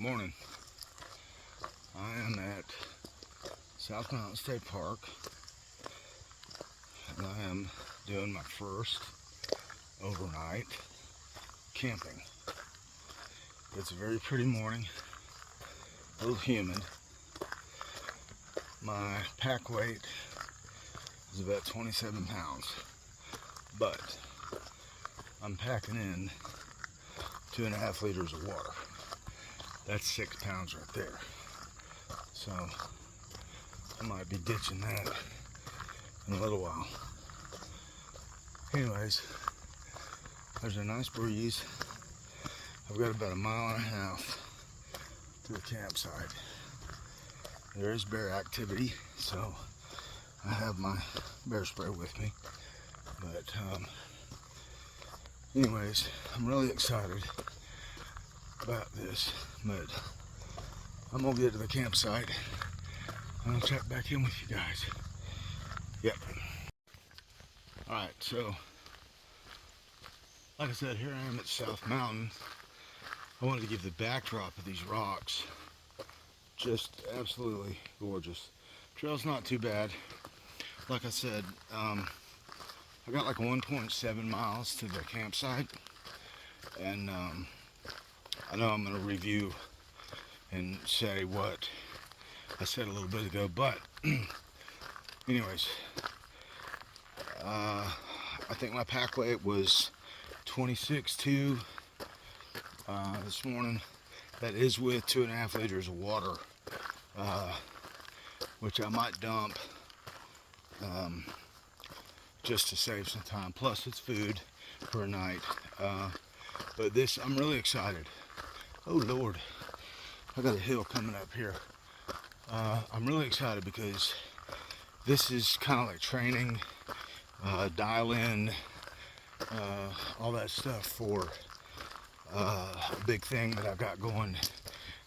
Morning. I am at South Mountain State Park, and I am doing my first overnight camping. It's a very pretty morning, a little humid. My pack weight is about 27 pounds, but I'm packing in 2.5 liters of water. That's 6 pounds right there. So I might be ditching that in a little while. Anyways, there's a nice breeze. I've got about 1.5 miles to the campsite. There is bear activity, so I have my bear spray with me. But anyways, I'm really excited about this, but I'm gonna get to the campsite and I'll check back in with you guys. Yep. Alright, so like I said, here I am at South Mountain. I wanted to give the backdrop of these rocks. Just absolutely gorgeous. Trail's not too bad. Like I said, I got like 1.7 miles to the campsite, and I know I'm going to review and say what I said a little bit ago, but anyways, I think my pack weight was 26.2 this morning. That is with 2.5 liters of water, which I might dump just to save some time. Plus, it's food for a night. But this, I'm really excited. Oh Lord, I got a hill coming up here. I'm really excited because this is kind of like training, dial in, all that stuff for a big thing that I've got going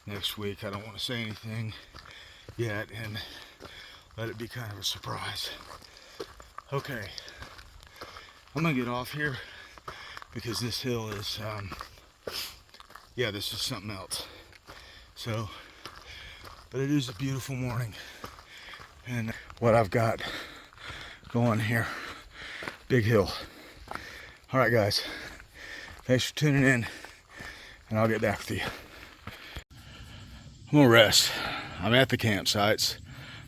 next week. I don't want to say anything yet and let it be kind of a surprise. Okay, I'm gonna get off here because this hill is, yeah, this is something else. So, but it is a beautiful morning, and what I've got going here, big hill. All right, guys, thanks for tuning in, and I'll get back with you. I'm gonna rest. I'm at the campsites.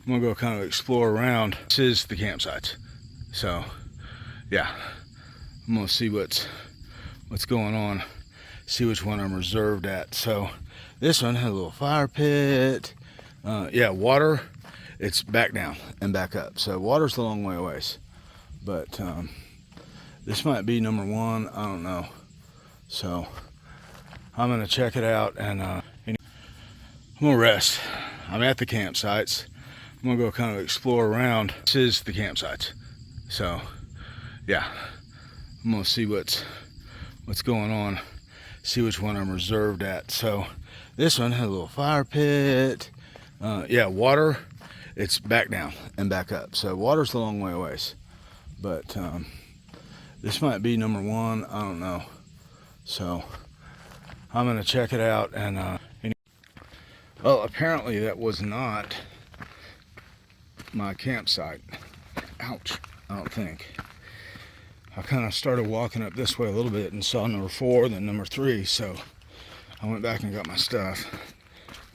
I'm gonna go kind of explore around. This is the campsites, so yeah, I'm gonna see what's going on, see which one I'm reserved at. So this one has a little fire pit. Yeah, water, it's back down and back up. So water's a long way away, but this might be number one, I don't know. So I'm gonna check it out, and I'm gonna rest. I'm at the campsites. I'm gonna go kind of explore around. This is the campsites, so yeah, I'm gonna see what's going on, see which one I'm reserved at. So this one has a little fire pit. Yeah, water, it's back down and back up. So water's a long way away, but this might be number one, I don't know. So I'm gonna check it out, and well, apparently that was not my campsite. Ouch, I don't think. I kind of started walking up this way a little bit and saw number 4, then number 3, so I went back and got my stuff,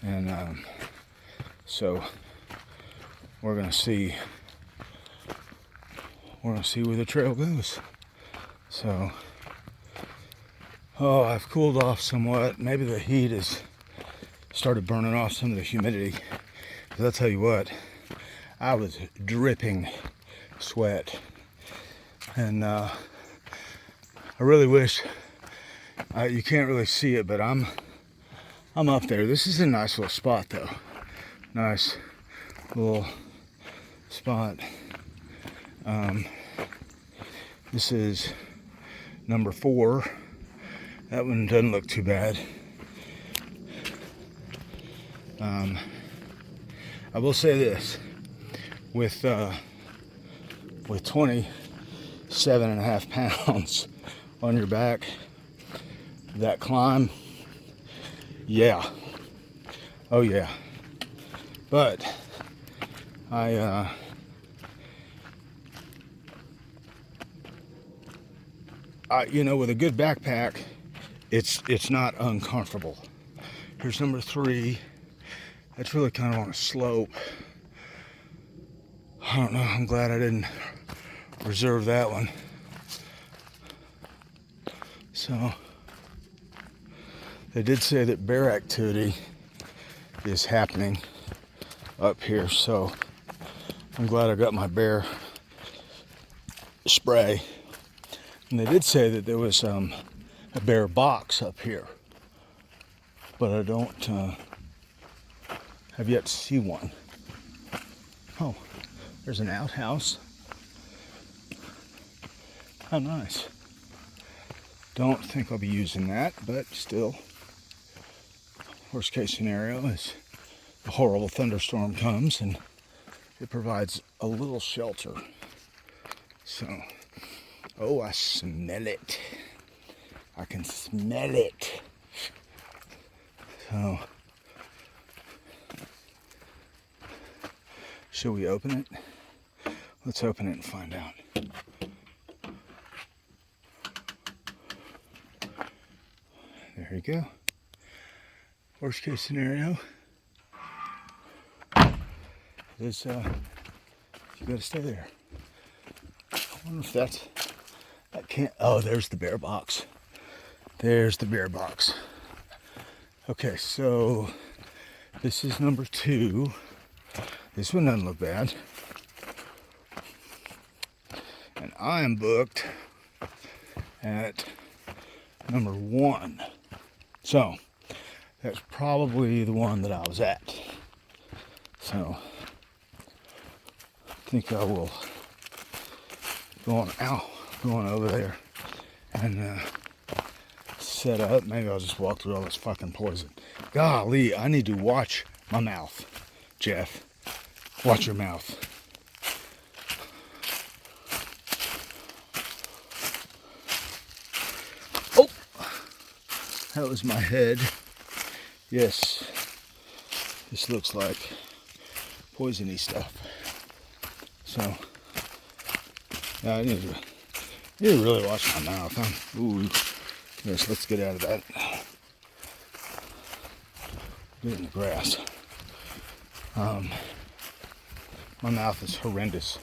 and so we're gonna see where the trail goes. So, oh, I've cooled off somewhat. Maybe the heat has started burning off some of the humidity, because I'll tell you what, I was dripping sweat, and I really wish, you can't really see it, but I'm up there. This is a nice little spot though. Nice little spot. This is number 4. That one doesn't look too bad. I will say this, with 27.5 pounds on your back, that climb, yeah, Oh yeah. But you know, with a good backpack, it's not uncomfortable. Here's number 3. That's really kind of on a slope. I don't know. I'm glad I didn't reserve that one. So they did say that bear activity is happening up here, so I'm glad I got my bear spray. And they did say that there was a bear box up here, but I don't have yet to see one. Oh, there's an outhouse. How nice. Don't think I'll be using that, but still. Worst case scenario is a horrible thunderstorm comes and it provides a little shelter. So, oh, I smell it. I can smell it. So, shall we open it? Let's open it and find out. There you go. Worst case scenario is you gotta stay there. I wonder if that can't. Oh, there's the bear box. There's the bear box. Okay, so this is number 2. This one doesn't look bad. And I am booked at number 1. So that's probably the one that I was at. So I think I will go on over there and set up. Maybe I'll just walk through all this fucking poison. Golly, I need to watch my mouth, Jeff. Watch your mouth. Oh, that was my head. Yes, this looks like poisony stuff. So, yeah, I need to really watch my mouth. Ooh, yes, let's get out of that. Get in the grass. My mouth is horrendous.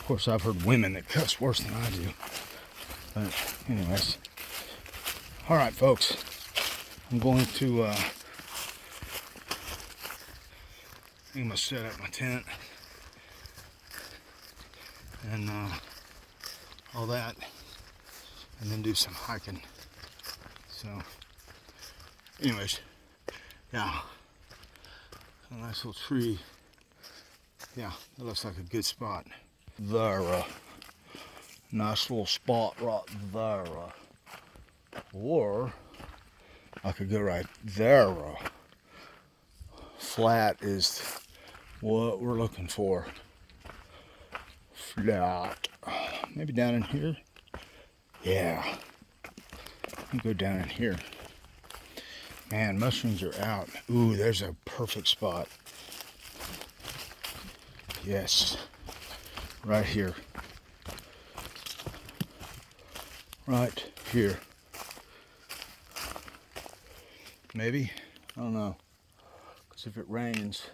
Of course, I've heard women that cuss worse than I do. But anyways. All right, folks. I'm going to I'm gonna set up my tent and all that, and then do some hiking. So, anyways, yeah, a nice little tree. Yeah, that looks like a good spot. There, nice little spot right there. Or I could go right there. Flat is what we're looking for. Flat. Maybe down in here. Yeah. You go down in here. Man, mushrooms are out. Ooh, there's a perfect spot. Yes. Right here. Right here. Maybe? I don't know. Because if it rains,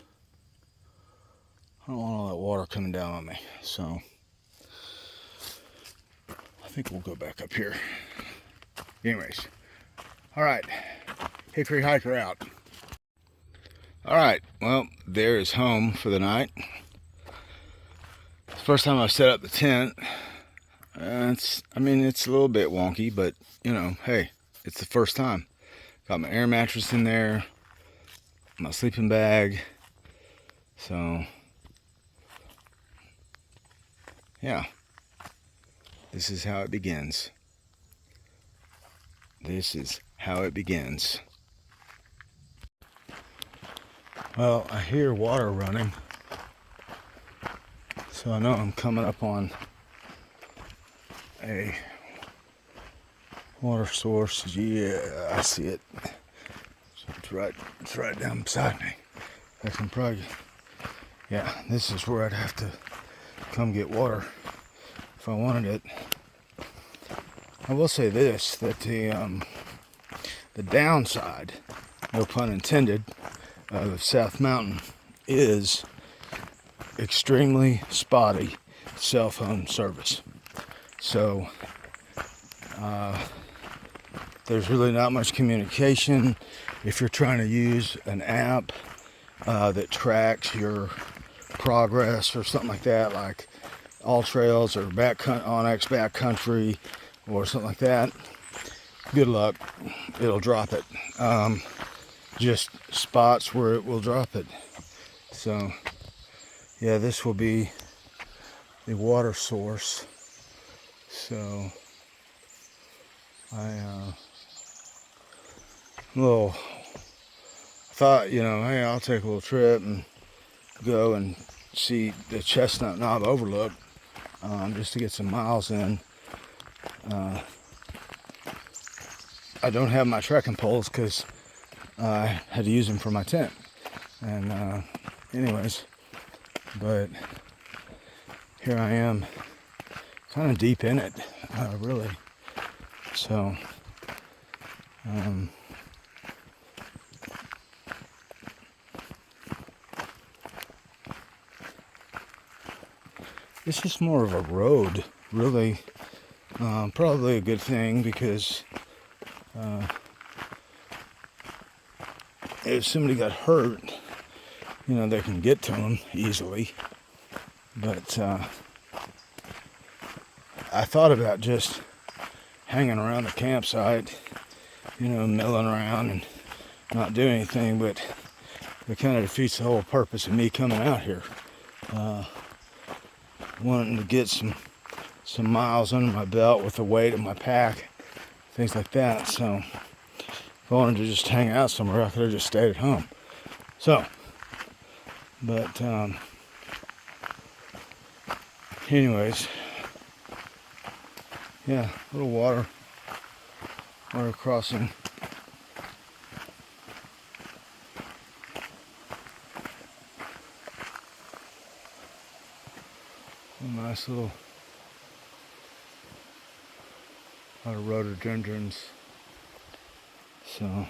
I don't want all that water coming down on me. So, I think we'll go back up here. Anyways. Alright. Hickory Hiker out. Alright. Well, there is home for the night. First time I've set up the tent. It's a little bit wonky, but, you know, hey, it's the first time. Got my air mattress in there, my sleeping bag. So, yeah, this is how it begins. This is how it begins. Well, I hear water running, so I know I'm coming up on a Water source, yeah, I see it. So it's right down beside me. I can probably, yeah, this is where I'd have to come get water if I wanted it. I will say this, that the downside, no pun intended, of South Mountain is extremely spotty cell phone service. So there's really not much communication. If you're trying to use an app that tracks your progress or something like that, like All Trails or Onyx Backcountry or something like that, good luck, it'll drop it. Just spots where it will drop it. So yeah, this will be the water source. So I thought, hey, I'll take a little trip and go and see the Chestnut Knob Overlook, just to get some miles in. I don't have my trekking poles because I had to use them for my tent. And anyways, but here I am, kind of deep in it, really. So it's just more of a road, really. Probably a good thing, because if somebody got hurt, they can get to them easily. But I thought about just hanging around the campsite, milling around and not doing anything, but it kind of defeats the whole purpose of me coming out here. Wanting to get some miles under my belt with the weight of my pack, things like that. So if I wanted to just hang out somewhere, I could have just stayed at home. So, but anyways, yeah, little water crossing. A nice little lot of rhododendrons. So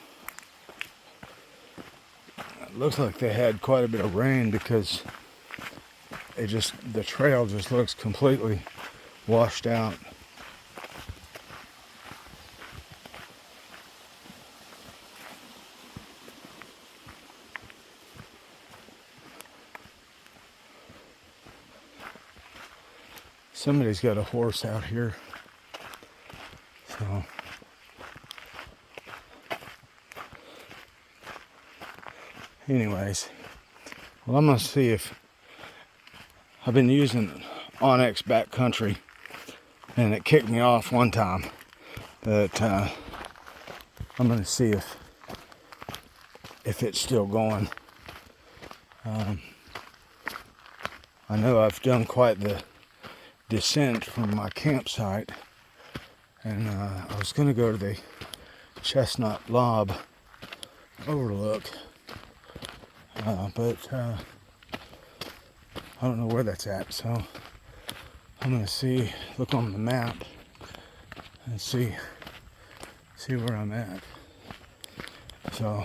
it looks like they had quite a bit of rain, because the trail just looks completely washed out. Somebody's got a horse out here. So anyways, well, I'm gonna see if I've been using Onyx Backcountry, and it kicked me off one time. But I'm gonna see if it's still going. I know I've done quite the descent from my campsite, and I was going to go to the Chestnut Knob Overlook, but I don't know where that's at, so I'm going to look on the map and see where I'm at. So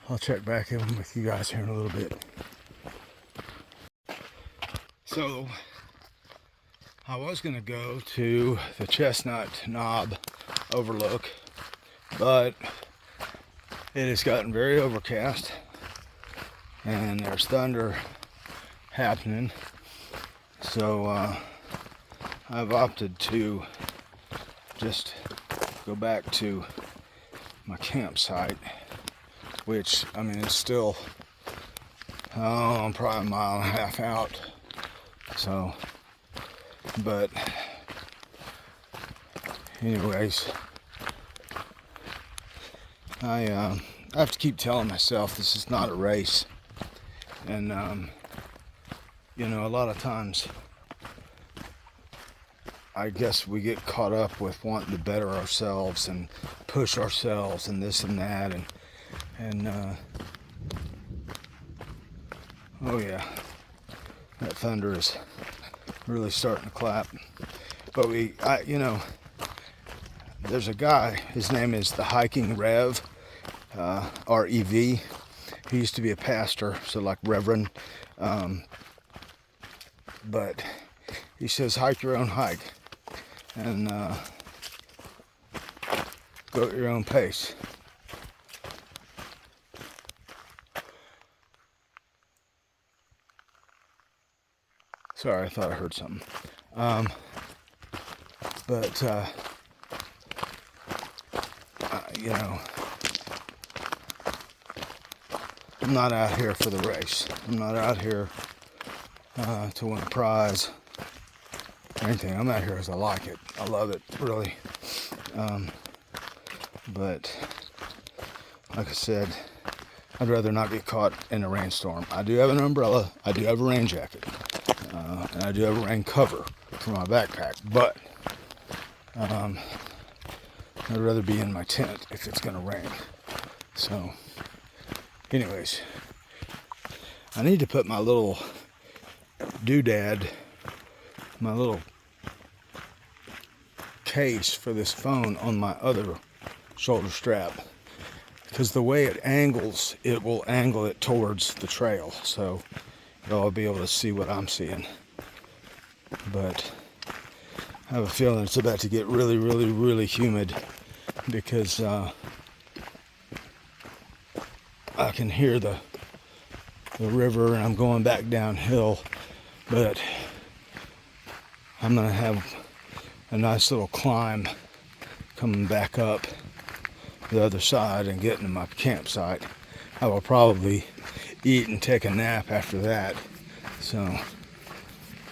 I'll check back in with you guys here in a little bit. So I was going to go to the Chestnut Knob Overlook, but it has gotten very overcast and there's thunder happening. So I've opted to just go back to my campsite, which, it's still, I'm probably a mile and a half out. So, but anyways, I have to keep telling myself this is not a race. And, a lot of times I guess we get caught up with wanting to better ourselves and push ourselves and this and that, and oh yeah, that thunder is really starting to clap. But you know, there's a guy, his name is the Hiking Rev, R-E-V. He used to be a pastor, so like Reverend, but he says hike your own hike and go at your own pace. Sorry, I thought I heard something. But you know, I'm not out here for the race. I'm not out here to win a prize or anything. I'm out here because I like it. I love it, really. But like I said, I'd rather not get caught in a rainstorm. I do have an umbrella. I do have a rain jacket. And I do have a rain cover for my backpack. But I'd rather be in my tent if it's going to rain. So, anyways, I need to put my little doodad, my little case for this phone on my other shoulder strap, because the way it angles, it will angle it towards the trail, so I'll be able to see what I'm seeing. But I have a feeling it's about to get really, really, really humid, because I can hear the river and I'm going back downhill, but I'm gonna have a nice little climb coming back up the other side and getting to my campsite. I will probably eat and take a nap after that. So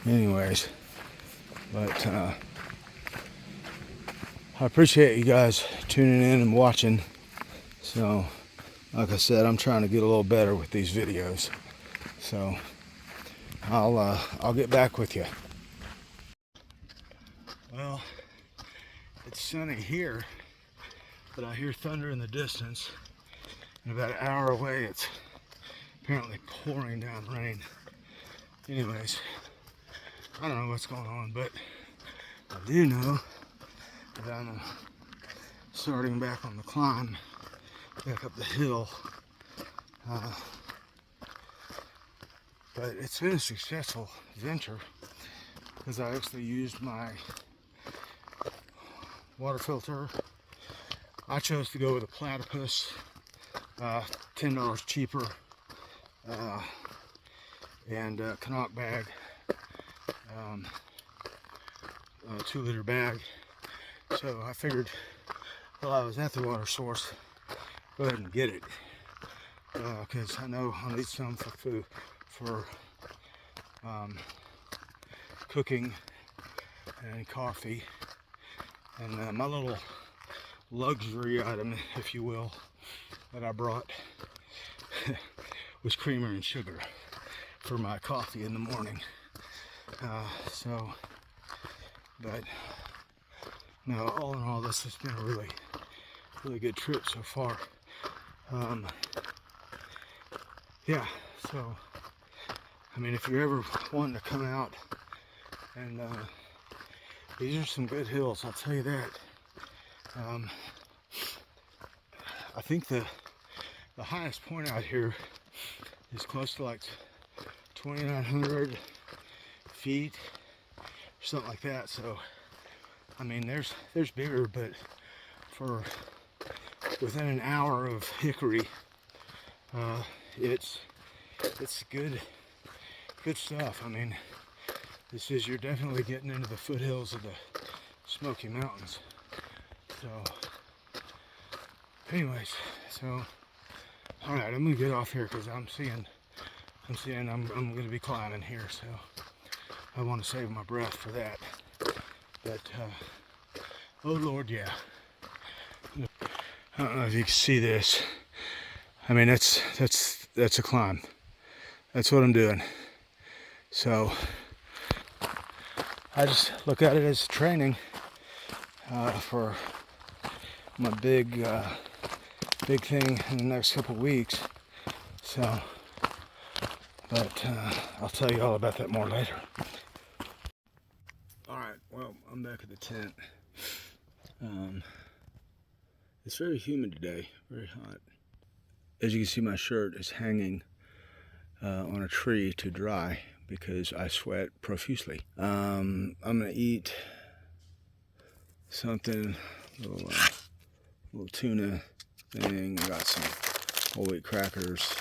anyways, but I appreciate you guys tuning in and watching. So like I said, I'm trying to get a little better with these videos. So I'll get back with you. Well, it's sunny here, but I hear thunder in the distance. And about an hour away, it's apparently pouring down rain. Anyways, I don't know what's going on, but I do know that I'm starting back on the climb, back up the hill. But it's been a successful venture, because I actually used my water filter. I chose to go with a Platypus, $10 cheaper, and a Canuck bag, a 2-liter bag. So I figured while I was at the water source, go ahead and get it, because I know I'll need some for food, for cooking and coffee. And my little luxury item, if you will, that I brought was creamer and sugar for my coffee in the morning. But no, all in all, this has been a really, really good trip so far. Yeah, so I mean, if you're ever wanting to come out, and these are some good hills, I'll tell you that. I think the highest point out here is close to like 2,900 feet or something like that. So I mean, there's bigger, but for within an hour of Hickory, it's good stuff. I mean, you're definitely getting into the foothills of the Smoky Mountains. So anyways, so all right, I'm gonna get off here because I'm seeing I'm gonna be climbing here, so I want to save my breath for that. But oh Lord, yeah. I don't know if you can see this. I mean, that's a climb. That's what I'm doing. So I just look at it as training for my big thing in the next couple weeks. So, but I'll tell you all about that more later. All right, well, I'm back at the tent. It's very humid today, very hot. As you can see, my shirt is hanging on a tree to dry because I sweat profusely. I'm gonna eat something, little tuna thing. I got some whole wheat crackers.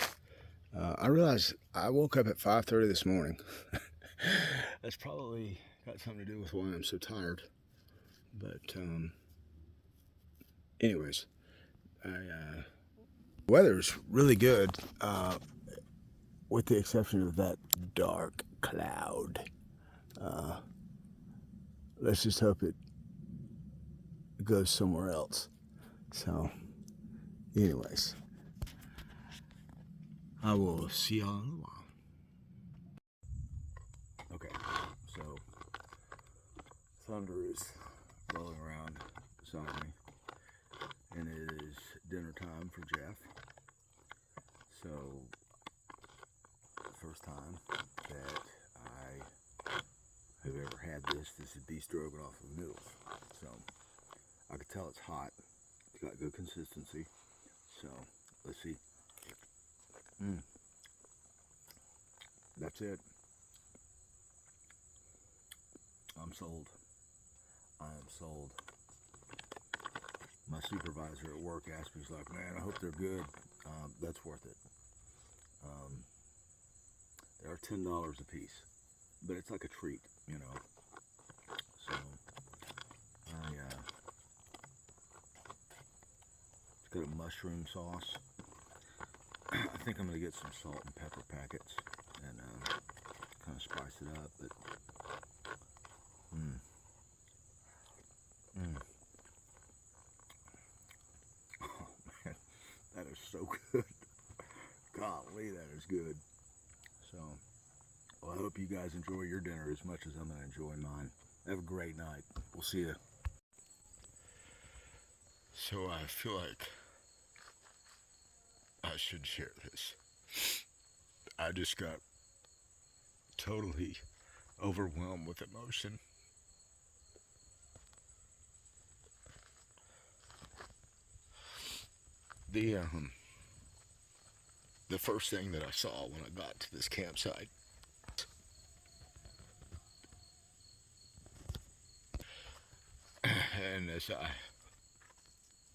I realized I woke up at 5:30 this morning. That's probably got something to do with why I'm so tired. But anyways, the weather's really good, with the exception of that dark cloud. Let's just hope it goes somewhere else. So, anyways, I will see y'all in a while. Okay, so thunder is rolling around beside me, and it is dinner time for Jeff. So, the first time that I have ever had this is beef stroganoff with noodles. So, I can tell it's hot. It's got good consistency. So, let's see. That's it. I'm sold. I am sold. My supervisor at work asked me, he's like, man, I hope they're good. That's worth it. They are $10 a piece, but it's like a treat, you know. So, it's got a mushroom sauce. I think I'm gonna get some salt and pepper packets and kind of spice it up, but oh man, that is so good. Golly, that is good. So, well, I hope you guys enjoy your dinner as much as I'm gonna enjoy mine. Have a great night. We'll see you. So I feel like I should share this. I just got totally overwhelmed with emotion. The first thing that I saw when I got to this campsite, and as I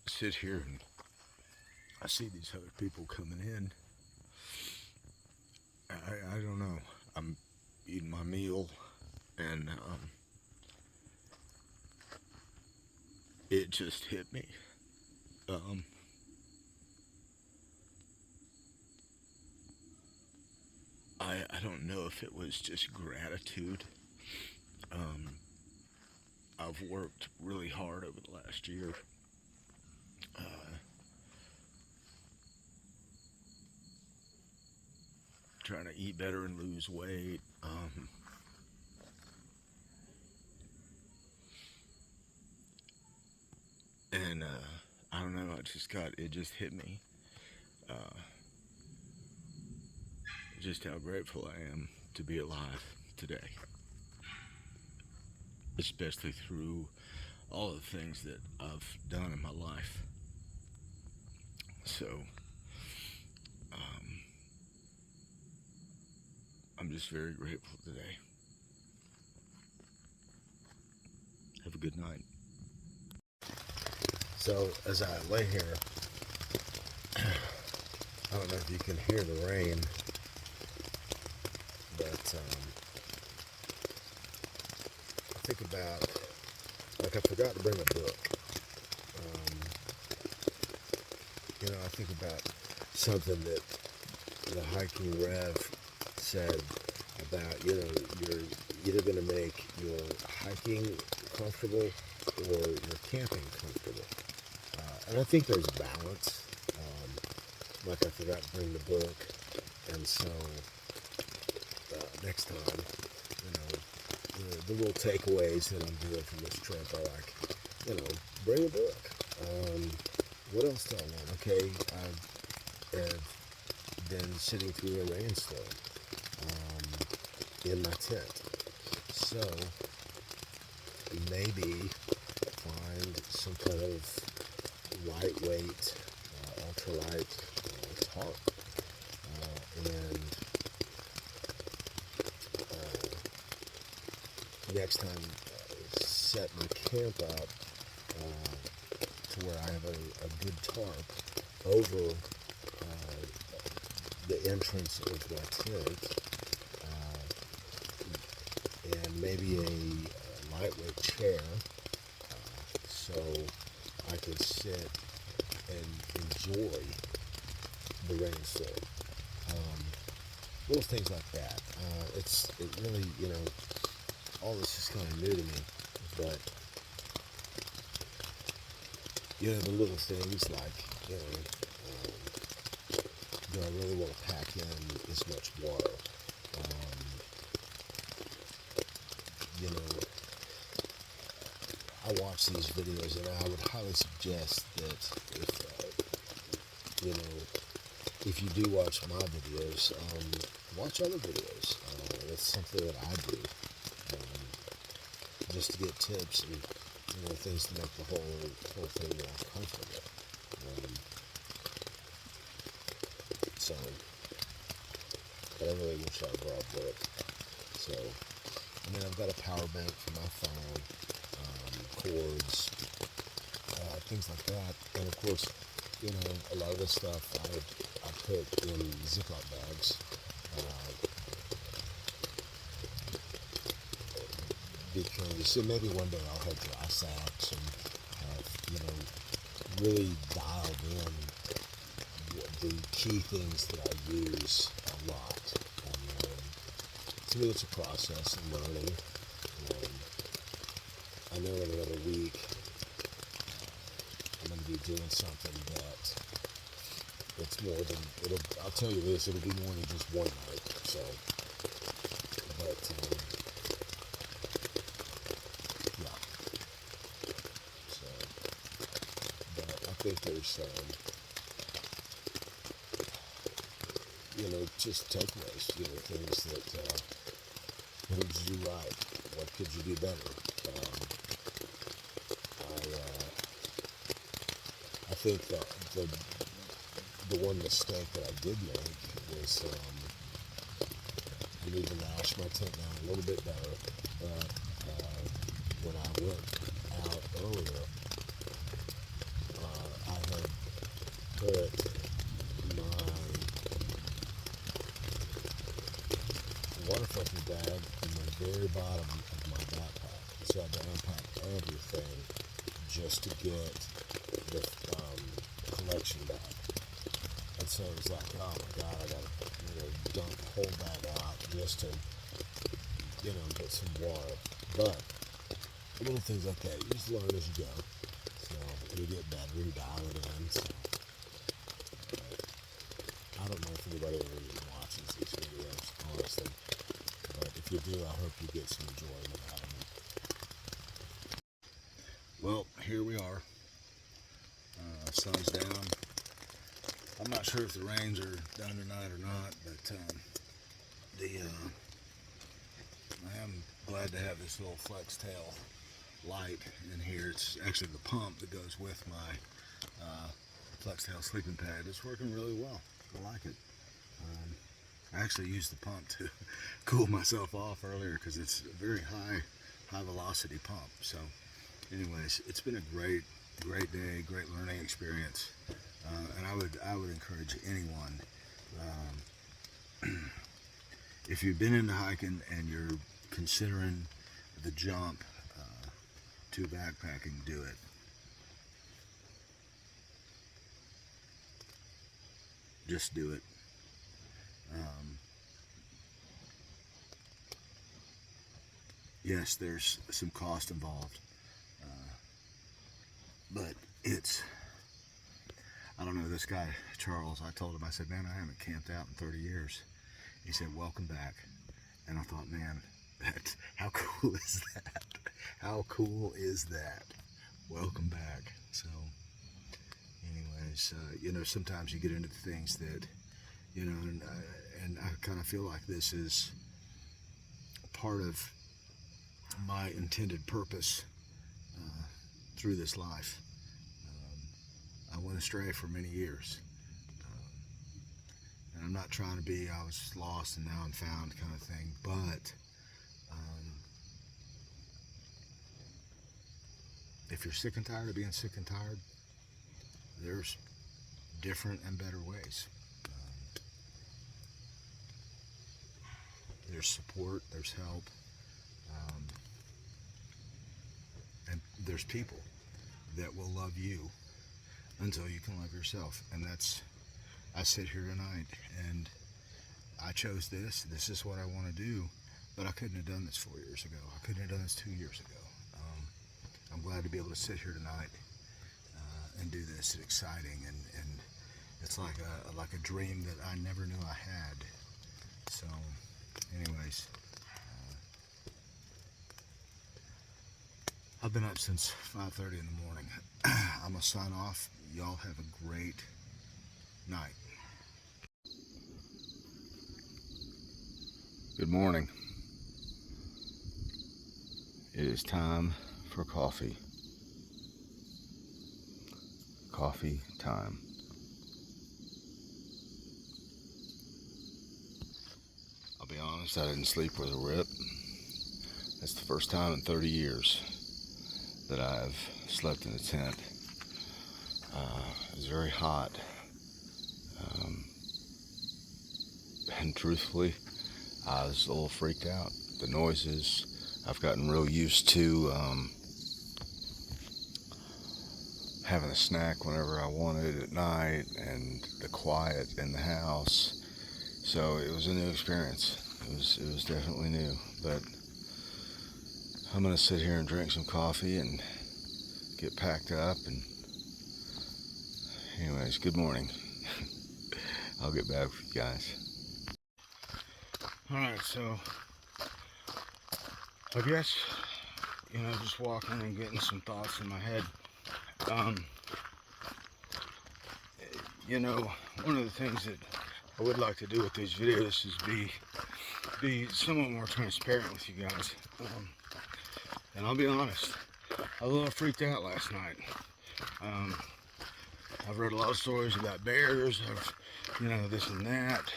sit here and I see these other people coming in, I don't know. I'm eating my meal, and it just hit me. I don't know if it was just gratitude. I've worked really hard over the last year. Trying to eat better and lose weight. And I don't know, it just hit me. Just how grateful I am to be alive today. Especially through all the things that I've done in my life. So, I'm just very grateful today. Have a good night. So, as I lay here, I don't know if you can hear the rain, but I think about, like, I forgot to bring a book. I think about something that the hiking Rev said about, you're either going to make your hiking comfortable or your camping comfortable. And I think there's balance. Like, I forgot to bring the book, and so next time, the little takeaways that I'm doing from this trip are like, bring a book. What else do I want? Okay, I've been sitting through a rainstorm in my tent. So maybe find some kind of lightweight, ultralight tarp. And next time, set my camp up to where I have a good tarp over the entrance of my tent, and maybe a lightweight chair, so I can sit and enjoy the rainstorm. Little things like that. It really, all this is kind of new to me, but the little things like, do I really want to pack in this much water? I watch these videos, and I would highly suggest that if you do watch my videos, watch other videos. That's something that I do, just to get tips and things to make the whole thing more comfortable. So, but I really wish I brought a book. So, I've got a power bank for my phone, cords, things like that, and of course, a lot of this stuff I put in Ziploc bags. Because maybe one day I'll have dry sacks and have, really dialed in the key things that I use a lot. To me, it's a process of learning. I know in another week I'm going to be doing something that it's more than, I'll tell you this, it'll be more than just one night. So, but, yeah. So, but I think there's, just takeaways, things that, what did you do right? What could you do better? I think that the one mistake that I did make was I need to lash my tent down a little bit better. When I went out earlier, I had put my water filter bag in the very bottom of my backpack. So I had to unpack everything just to get the collection bag. And so it was like, oh my God, I gotta dump the whole bag out just to get some water. But little things like that, you just learn as you go. So you get better, you dial it in. So I don't know if anybody ever even watches these videos, honestly. But if you do, I hope you get some enjoyment out of them. Well, here we are. Sun's down. I'm not sure if the rains are done tonight or not, but I am glad to have this little flex tail light in here. It's actually the pump that goes with my flex tail sleeping pad. It's working really well. I like it. I actually used the pump to cool myself off earlier because it's a very high velocity pump. So anyways, it's been a great day, great learning experience, and I would encourage anyone, if you've been into hiking and you're considering the jump to backpacking, do it. Just do it. Yes, there's some cost involved, but I don't know, this guy, Charles, I told him, I said, man, I haven't camped out in 30 years. He said, welcome back. And I thought, man, How cool is that? How cool is that? Welcome back. So, anyways, sometimes you get into things that, and I kind of feel like this is part of my intended purpose through this life. I went astray for many years. And I'm not trying to be, I was lost and now I'm found kind of thing, but if you're sick and tired of being sick and tired, there's different and better ways. There's support, there's help, and there's people that will love you until you can love yourself. And I sit here tonight and I chose this. This is what I want to do, but I couldn't have done this 4 years ago. I couldn't have done this 2 years ago. I'm glad to be able to sit here tonight and do this. It's exciting, and it's like a dream that I never knew I had. So, anyways, I've been up since 5:30 in the morning. I'm gonna sign off. Y'all have a great night. Good morning. It is time for coffee. Coffee time. I'll be honest, I didn't sleep with a rip. That's the first time in 30 years that I've slept in a tent. It was very hot. And truthfully, I was a little freaked out. The noises, I've gotten real used to having a snack whenever I wanted at night, and the quiet in the house. So it was a new experience. It was definitely new. But I'm gonna sit here and drink some coffee and get packed up. And anyways, good morning. I'll get back with you guys. Alright, so I guess, just walking and getting some thoughts in my head. One of the things that I would like to do with these videos is be somewhat more transparent with you guys. And I'll be honest, I was a little freaked out last night. I've read a lot of stories about bears, this and that.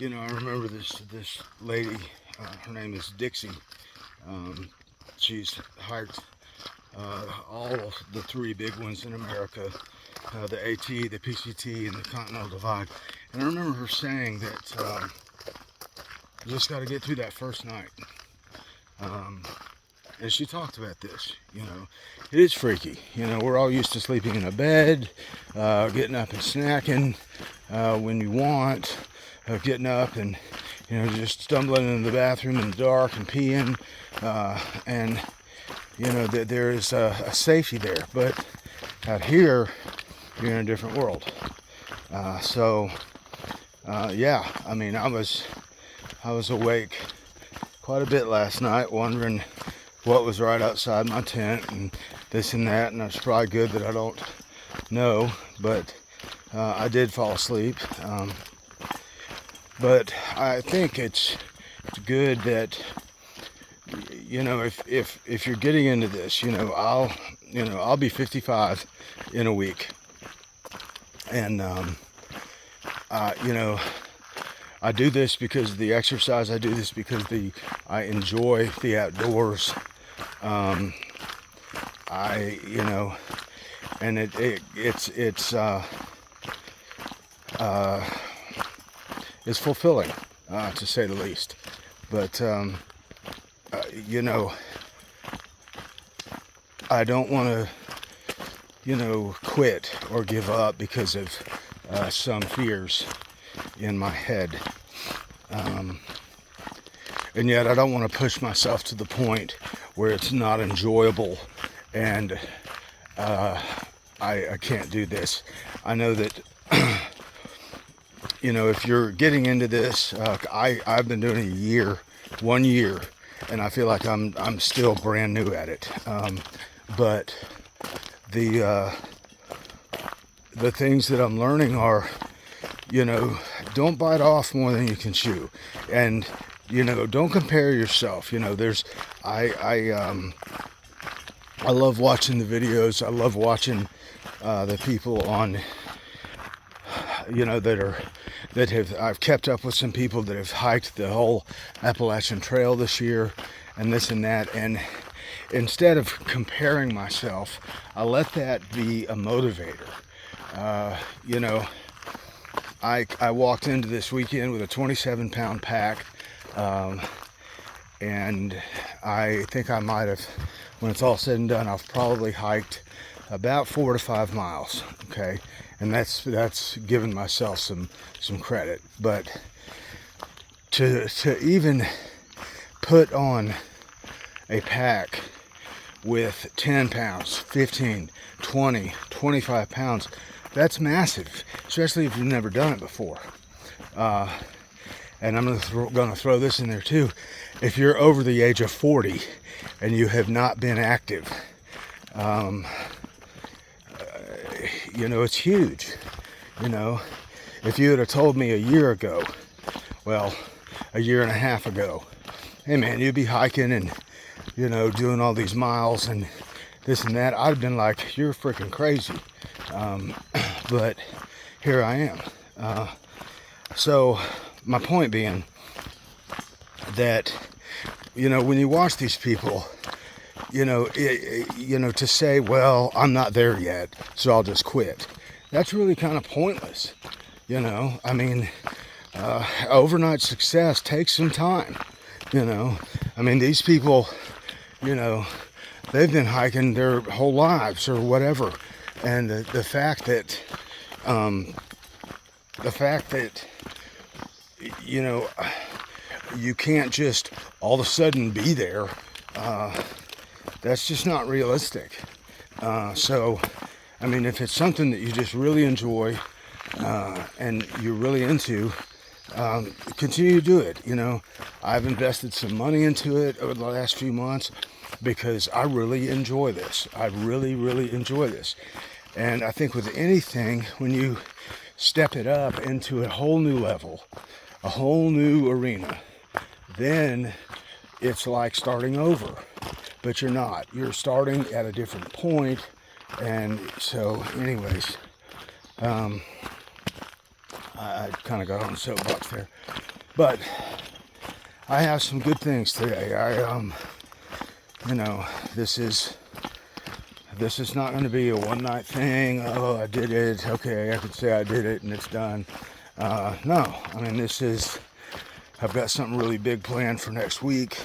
I remember this lady, her name is Dixie. She's hiked all of the three big ones in America, the AT, the PCT, and the Continental Divide. And I remember her saying that you just got to get through that first night. And she talked about this, it is freaky. We're all used to sleeping in a bed, getting up and snacking when you want, getting up and, just stumbling into the bathroom in the dark and peeing, and, there is a safety there. But out here, you're in a different world. Yeah, I was awake quite a bit last night, wondering what was right outside my tent and this and that, and it's probably good that I don't know, but I did fall asleep. But I think it's good that, if you're getting into this, I'll be 55 in a week, and I do this because of the exercise. I do this because I enjoy the outdoors. And it's fulfilling, to say the least. But I don't want to, quit or give up because of some fears in my head. And yet I don't want to push myself to the point where it's not enjoyable and I can't do this. I know that you know, if you're getting into this, I've been doing it 1 year, and I feel like I'm still brand new at it. But the things that I'm learning are, you know, don't bite off more than you can chew, and you know, don't compare yourself. You know, I love watching the videos. I love watching the people on, you know, I've kept up with some people that have hiked the whole Appalachian Trail this year and this and that. And instead of comparing myself, I let that be a motivator. You know, I walked into this weekend with a 27-pound pack. And I think I might have, when it's all said and done, I've probably hiked about 4 to 5 miles. Okay. And that's giving myself some credit. But to even put on a pack with 10 pounds, 15, 20, 25 pounds, that's massive, especially if you've never done it before. And I'm gonna throw this in there too. If you're over the age of 40 and you have not been active, you know, it's huge. You know, if you would have told me a year ago, well, a year and a half ago, hey man, you'd be hiking and, you know, doing all these miles and this and that, I'd have been like, you're freaking crazy. But here I am. So my point being that, you know, when you watch these people, you know, to say, well, I'm not there yet, so I'll just quit. That's really kind of pointless. You know, I mean, overnight success takes some time. You know, I mean, these people, you know, they've been hiking their whole lives or whatever. And the fact that, you know, you can't just all of a sudden be there, that's just not realistic. So, I mean, if it's something that you just really enjoy and you're really into, continue to do it. You know, I've invested some money into it over the last few months because I really enjoy this. I really, really enjoy this. And I think with anything, when you step it up into a whole new level, a whole new arena, then it's like starting over. But you're not. You're starting at a different point. And so, anyways, I kind of got on the soapbox there. But I have some good things today. You know, this is not going to be a one-night thing. Oh, I did it. Okay, I can say I did it and it's done. No, I mean, I've got something really big planned for next week.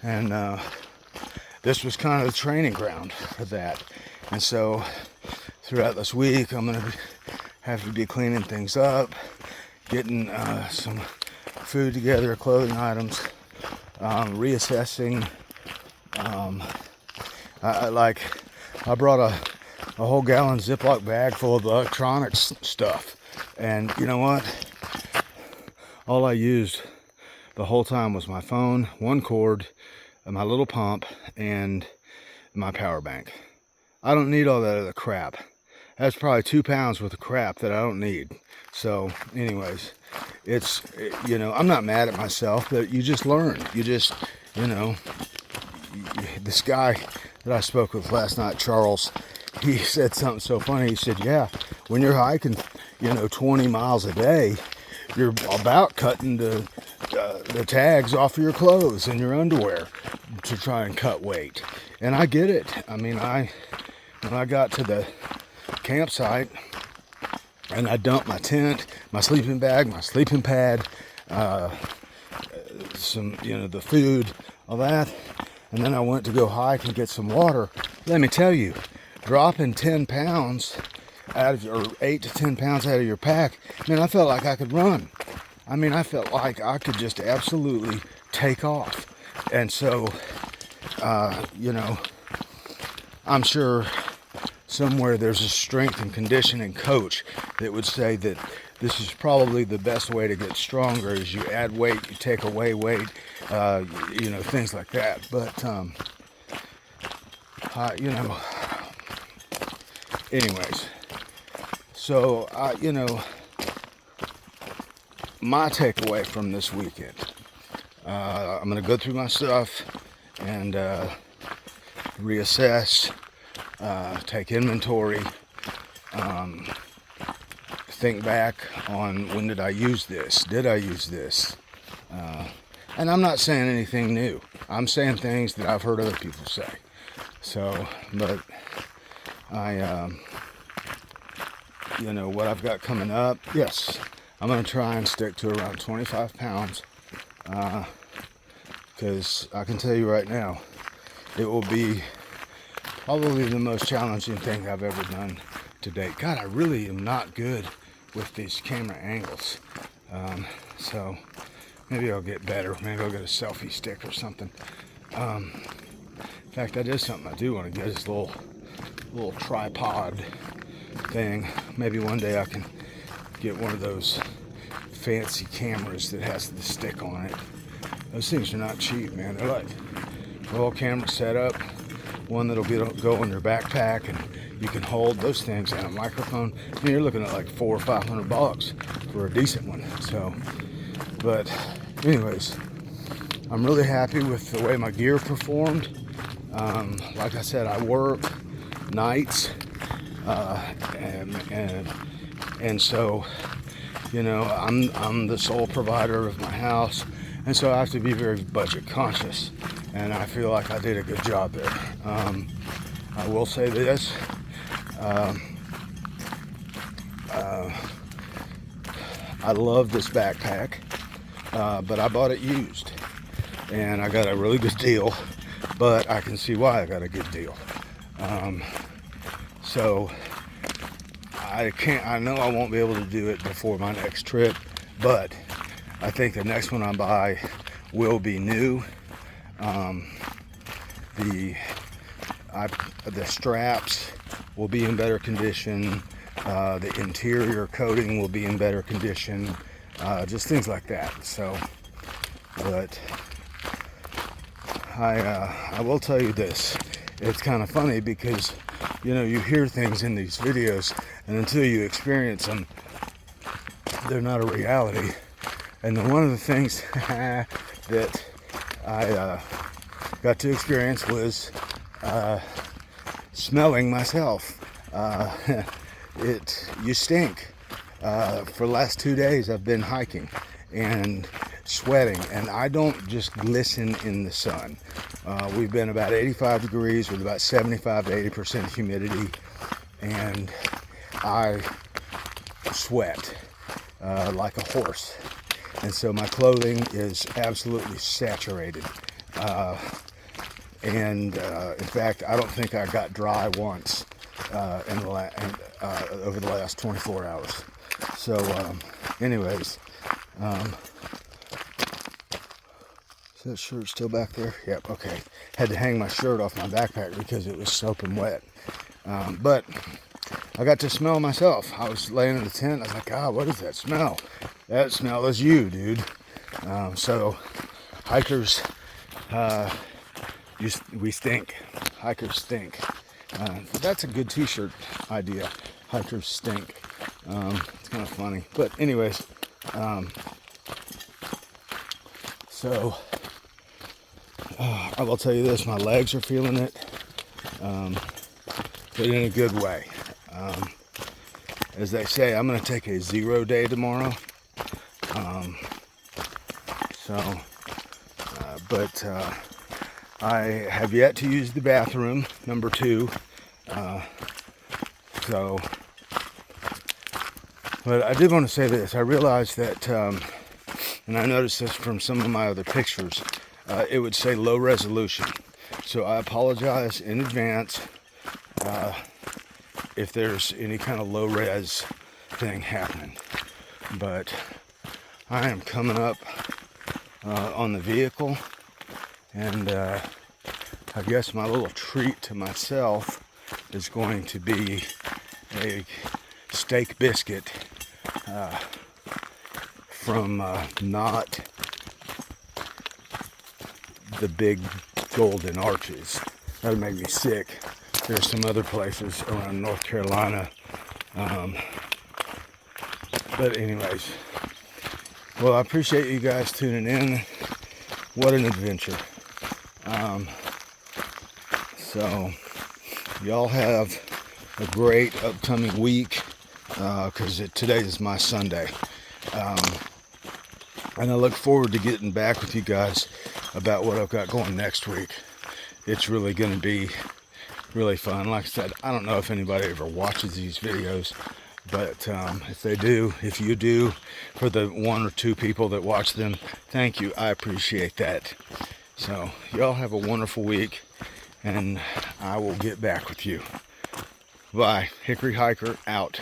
And this was kind of the training ground for that. And so throughout this week, I'm going to have to be cleaning things up, getting some food together, clothing items, reassessing. I brought a whole gallon Ziploc bag full of electronics stuff. And you know what? All I used the whole time was my phone, one cord, my little pump, and my power bank. I don't need all that other crap. That's probably 2 pounds worth of crap that I don't need. So anyways, it's, you know, I'm not mad at myself, but you just learn. You just, you know, this guy that I spoke with last night, Charles, he said something so funny. He said, yeah, when you're hiking, you know, 20 miles a day, you're about cutting the tags off of your clothes and your underwear to try and cut weight. And I get it. I mean, when I got to the campsite and I dumped my tent, my sleeping bag, my sleeping pad, some, you know, the food, all that, and then I went to go hike and get some water. Let me tell you, dropping 10 pounds out of, or 8 to 10 pounds out of your pack, man, I felt like I could run. I mean, I felt like I could just absolutely take off. And so, you know, I'm sure somewhere there's a strength and conditioning coach that would say that this is probably the best way to get stronger is you add weight, you take away weight, you know, things like that. But, you know, anyways, so, you know, my takeaway from this weekend, I'm going to go through my stuff and reassess, take inventory, think back on when did I use this? Did I use this? And I'm not saying anything new. I'm saying things that I've heard other people say. So, but you know, what I've got coming up, yes, I'm going to try and stick to around 25 pounds. Because I can tell you right now, it will be probably the most challenging thing I've ever done to date. God, I really am not good with these camera angles. So maybe I'll get better. Maybe I'll get a selfie stick or something. In fact, that is something I do want to get, is a little tripod thing. Maybe one day I can get one of those fancy cameras that has the stick on it. Those things are not cheap, man. They're like a whole camera setup, one that'll go in your backpack and you can hold those things and a microphone. I mean, you're looking at like $400 or $500 for a decent one. So, but anyways, I'm really happy with the way my gear performed. Like I said, I work nights, and so, you know, I'm the sole provider of my house, and so I have to be very budget conscious, and I feel like I did a good job there. I will say this, I love this backpack, but I bought it used, and I got a really good deal, but I can see why I got a good deal. So I know I won't be able to do it before my next trip, but I think the next one I buy will be new. The straps will be in better condition. The interior coating will be in better condition. Just things like that. So, but I will tell you this. It's kind of funny because, you know, you hear things in these videos, and until you experience them, they're not a reality. And one of the things that I got to experience was smelling myself. You stink. For the last 2 days I've been hiking and sweating, and I don't just glisten in the sun. We've been about 85 degrees with about 75 to 80% humidity, and I sweat like a horse. And so my clothing is absolutely saturated. In fact, I don't think I got dry once over the last 24 hours. So, anyways, is that shirt still back there? Yep, okay. Had to hang my shirt off my backpack because it was soaking wet. But I got to smell myself. I was laying in the tent. I was like, God, what is that smell? That smell is you, dude. So, hikers, we stink. Hikers stink. That's a good t-shirt idea. Hikers stink. It's kind of funny. But anyways, so I will tell you this, my legs are feeling it, but in a good way. As they say, I'm going to take a 0 day tomorrow. But I have yet to use the bathroom, number 2. But I did want to say this. I realized that, and I noticed this from some of my other pictures, it would say low resolution. So I apologize in advance if there's any kind of low res thing happening. But I am coming up on the vehicle, and I guess my little treat to myself is going to be a steak biscuit from not the big Golden Arches. That would make me sick. There's some other places around North Carolina. But anyways, well, I appreciate you guys tuning in. What an adventure. So y'all have a great upcoming week, because today is my Sunday. And I look forward to getting back with you guys about what I've got going next week. It's really going to be really fun. Like I said, I don't know if anybody ever watches these videos, but if they do, if you do, for the 1 or 2 people that watch them, thank you. I appreciate that. So y'all have a wonderful week, and I will get back with you. Bye. Hickory Hiker out.